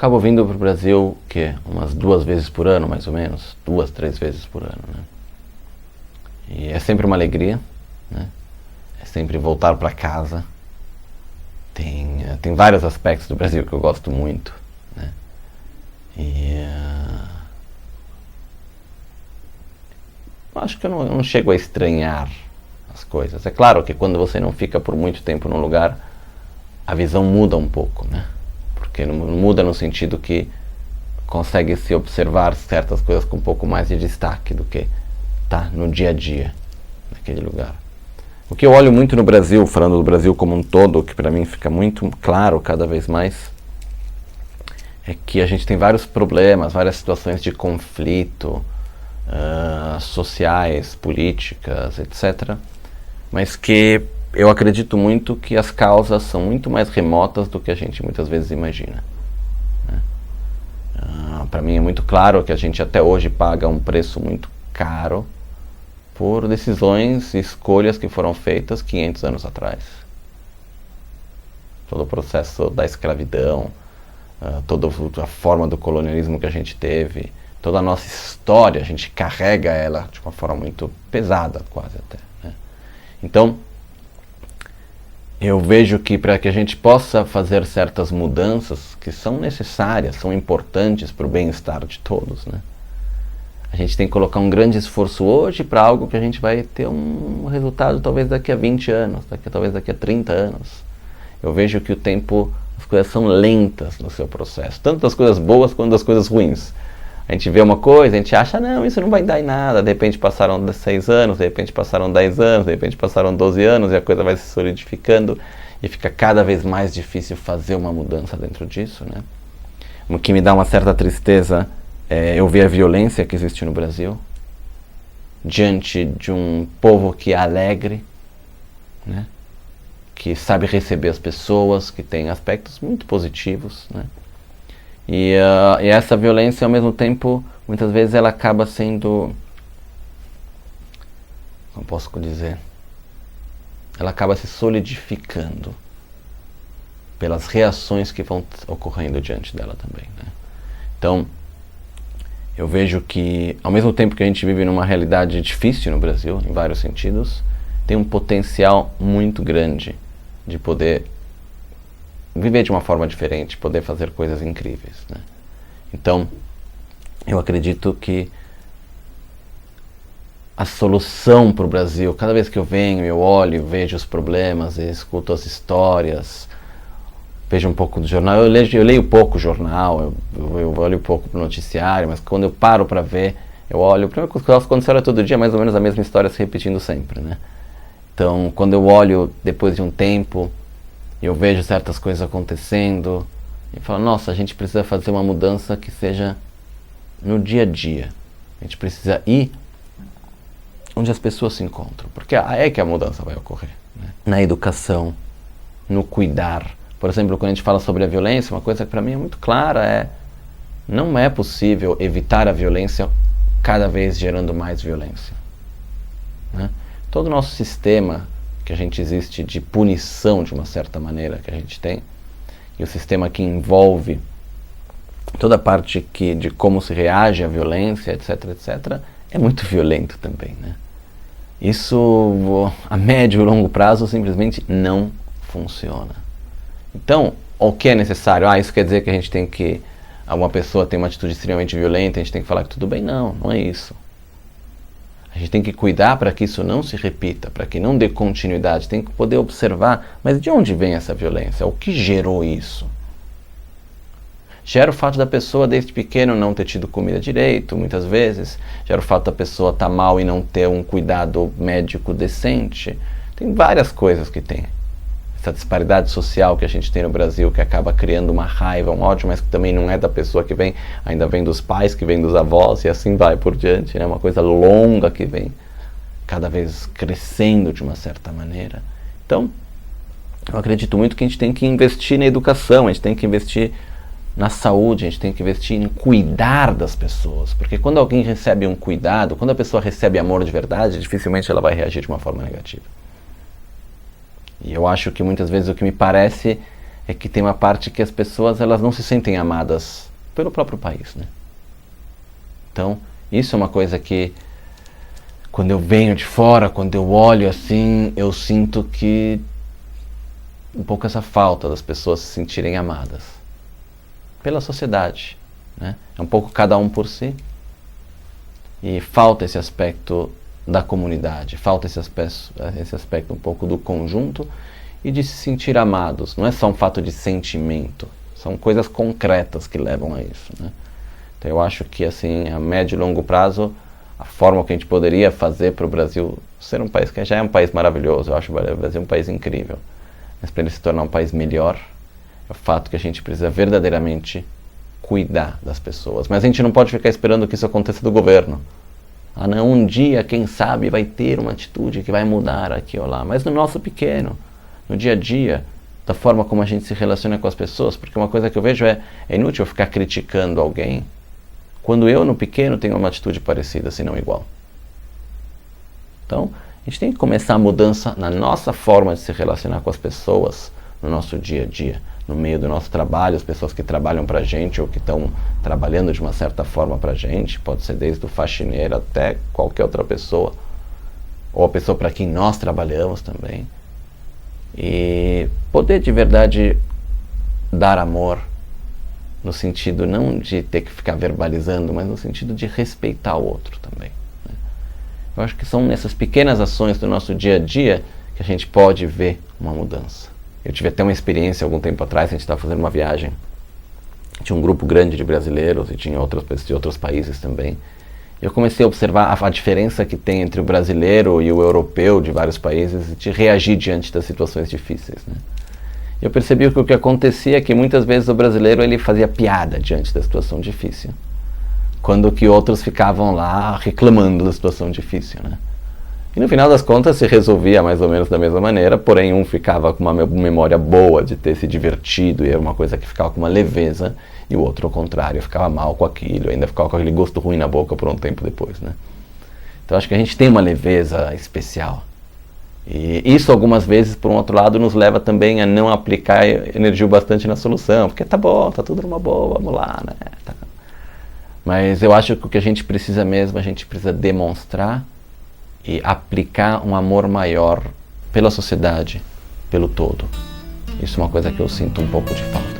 acabo vindo para o Brasil, umas 2 vezes por ano, mais ou menos, 2, 3 vezes por ano, né? E é sempre uma alegria, né? É sempre voltar para casa. Tem vários aspectos do Brasil que eu gosto muito, né? E eu acho que eu não chego a estranhar as coisas. É claro que quando você não fica por muito tempo num lugar, a visão muda um pouco, né? Porque não muda no sentido que consegue se observar certas coisas com um pouco mais de destaque do que tá no dia a dia naquele lugar. O que eu olho muito no Brasil, falando do Brasil como um todo, que para mim fica muito claro cada vez mais, é que a gente tem vários problemas, várias situações de conflito, sociais, políticas, etc. Mas que eu acredito muito que as causas são muito mais remotas do que a gente muitas vezes imagina, né? Para mim é muito claro que a gente até hoje paga um preço muito caro por decisões e escolhas que foram feitas 500 anos atrás. Todo o processo da escravidão, toda a forma do colonialismo que a gente teve, toda a nossa história, a gente carrega ela de uma forma muito pesada, quase até, né? Então, eu vejo que para que a gente possa fazer certas mudanças que são necessárias, são importantes para o bem-estar de todos, né? A gente tem que colocar um grande esforço hoje para algo que a gente vai ter um resultado talvez daqui a 20 anos, talvez daqui a 30 anos. Eu vejo que o tempo, as coisas são lentas no seu processo, tanto das coisas boas quanto das coisas ruins. A gente vê uma coisa, a gente acha, não, isso não vai dar em nada, de repente passaram 6 anos, de repente passaram 10 anos, de repente passaram 12 anos e a coisa vai se solidificando e fica cada vez mais difícil fazer uma mudança dentro disso, né? O que me dá uma certa tristeza é eu ver a violência que existe no Brasil diante de um povo que é alegre, né? Que sabe receber as pessoas, que tem aspectos muito positivos, né? E essa violência, ao mesmo tempo, muitas vezes ela acaba sendo, como posso dizer, ela acaba se solidificando pelas reações que vão ocorrendo diante dela também, né? Então, eu vejo que, ao mesmo tempo que a gente vive numa realidade difícil no Brasil, em vários sentidos, tem um potencial muito grande de poder viver de uma forma diferente, poder fazer coisas incríveis, né? Então, eu acredito que a solução para o Brasil, cada vez que eu venho, eu olho, vejo os problemas, escuto as histórias, vejo um pouco do jornal, eu leio pouco jornal, eu olho pouco para o noticiário, mas quando eu paro para ver, eu olho, primeiro quando você olha todo dia, mais ou menos a mesma história se repetindo sempre, né? Então, quando eu olho depois de um tempo, eu vejo certas coisas acontecendo e falo, nossa, a gente precisa fazer uma mudança que seja no dia a dia. A gente precisa ir onde as pessoas se encontram, porque é que a mudança vai ocorrer, né? Na educação, no cuidar. Por exemplo, quando a gente fala sobre a violência, uma coisa que para mim é muito clara não é possível evitar a violência cada vez gerando mais violência, né? Todo o nosso sistema que a gente existe de punição, de uma certa maneira, que a gente tem, e o sistema que envolve toda a parte de como se reage à violência, etc., etc., é muito violento também, né? Isso, a médio e longo prazo, simplesmente não funciona. Então, o que é necessário? Isso quer dizer que a gente tem que... Uma pessoa tem uma atitude extremamente violenta, a gente tem que falar que tudo bem? Não, não é isso. A gente tem que cuidar para que isso não se repita, para que não dê continuidade, tem que poder observar, mas de onde vem essa violência? O que gerou isso? Gera o fato da pessoa desde pequeno não ter tido comida direito, muitas vezes, gera o fato da pessoa estar mal e não ter um cuidado médico decente. Tem várias coisas que tem. Essa disparidade social que a gente tem no Brasil, que acaba criando uma raiva, um ódio, mas que também não é da pessoa que vem, ainda vem dos pais, que vem dos avós, e assim vai por diante, né? Uma coisa longa que vem cada vez crescendo de uma certa maneira. Então, eu acredito muito que a gente tem que investir na educação, a gente tem que investir na saúde, a gente tem que investir em cuidar das pessoas, porque quando alguém recebe um cuidado, quando a pessoa recebe amor de verdade, dificilmente ela vai reagir de uma forma negativa. E eu acho que muitas vezes o que me parece é que tem uma parte que as pessoas elas não se sentem amadas pelo próprio país, né? Então, isso é uma coisa que, quando eu venho de fora, quando eu olho assim, eu sinto que um pouco essa falta das pessoas se sentirem amadas pela sociedade, né? É um pouco cada um por si, e falta esse aspecto da comunidade, falta esse aspecto um pouco do conjunto e de se sentir amados. Não é só um fato de sentimento, são coisas concretas que levam a isso, né? Então eu acho que assim, a médio e longo prazo, a forma que a gente poderia fazer para o Brasil ser um país que já é um país maravilhoso, eu acho o Brasil um país incrível, mas para ele se tornar um país melhor, é o fato que a gente precisa verdadeiramente cuidar das pessoas. Mas a gente não pode ficar esperando que isso aconteça do governo. Ah não, um dia, quem sabe, vai ter uma atitude que vai mudar aqui ou lá. Mas no nosso pequeno, no dia a dia, da forma como a gente se relaciona com as pessoas, porque uma coisa que eu vejo é inútil eu ficar criticando alguém quando eu, no pequeno, tenho uma atitude parecida, se não igual. Então, a gente tem que começar a mudança na nossa forma de se relacionar com as pessoas, no nosso dia a dia, no meio do nosso trabalho, as pessoas que trabalham para a gente ou que estão trabalhando de uma certa forma para a gente, pode ser desde o faxineiro até qualquer outra pessoa, ou a pessoa para quem nós trabalhamos também. E poder de verdade dar amor, no sentido não de ter que ficar verbalizando, mas no sentido de respeitar o outro também, né? Eu acho que são nessas pequenas ações do nosso dia a dia que a gente pode ver uma mudança. Eu tive até uma experiência algum tempo atrás, a gente estava fazendo uma viagem, tinha um grupo grande de brasileiros e tinha outras pessoas de outros países também. Eu comecei a observar a diferença que tem entre o brasileiro e o europeu de vários países e de reagir diante das situações difíceis, né? Eu percebi que o que acontecia é que muitas vezes o brasileiro ele fazia piada diante da situação difícil, quando que outros ficavam lá reclamando da situação difícil, né? E no final das contas se resolvia mais ou menos da mesma maneira, porém um ficava com uma memória boa de ter se divertido e era uma coisa que ficava com uma leveza, e o outro ao contrário, ficava mal com aquilo, ainda ficava com aquele gosto ruim na boca por um tempo depois, né? Então acho que a gente tem uma leveza especial. E isso algumas vezes, por um outro lado, nos leva também a não aplicar energia bastante na solução, porque tá bom, tá tudo numa boa, vamos lá, né? Tá. Mas eu acho que o que a gente precisa mesmo, a gente precisa demonstrar e aplicar um amor maior pela sociedade, pelo todo. Isso é uma coisa que eu sinto um pouco de falta.